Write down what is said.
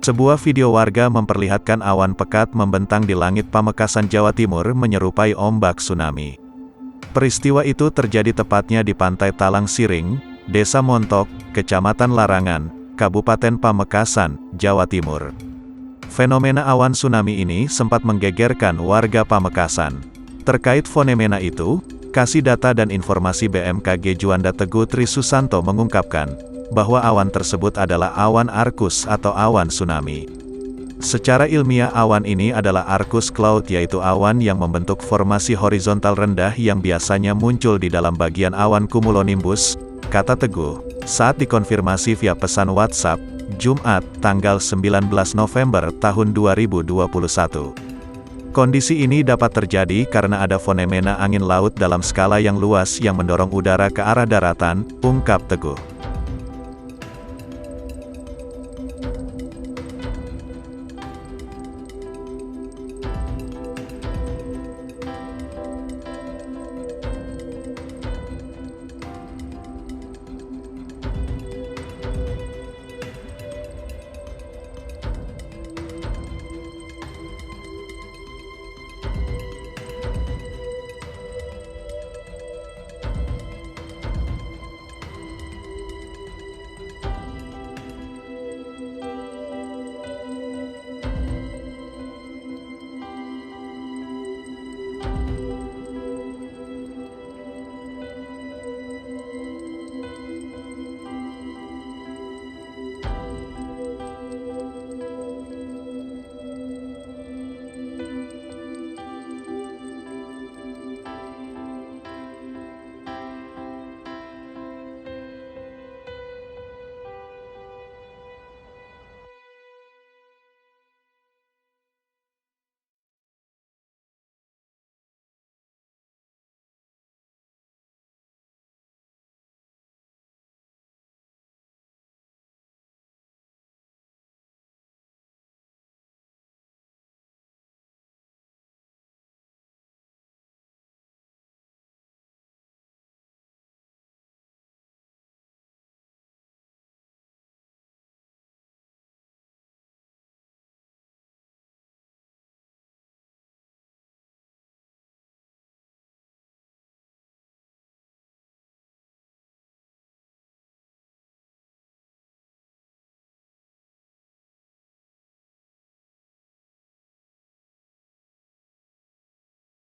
Sebuah video warga memperlihatkan awan pekat membentang di langit Pamekasan, Jawa Timur menyerupai ombak tsunami. Peristiwa itu terjadi tepatnya di Pantai Talang Siring, Desa Montok, Kecamatan Larangan, Kabupaten Pamekasan, Jawa Timur. Fenomena awan tsunami ini sempat menggegerkan warga Pamekasan. Terkait fenomena itu, Kasih Data dan Informasi BMKG Juanda Teguh Tri Susanto mengungkapkan bahwa awan tersebut adalah awan arkus atau awan tsunami. Secara ilmiah awan ini adalah arkus cloud, yaitu awan yang membentuk formasi horizontal rendah yang biasanya muncul di dalam bagian awan cumulonimbus, kata Teguh, saat dikonfirmasi via pesan WhatsApp, Jumat, tanggal 19 November tahun 2021. Kondisi ini dapat terjadi karena ada fenomena angin laut dalam skala yang luas yang mendorong udara ke arah daratan, ungkap Teguh.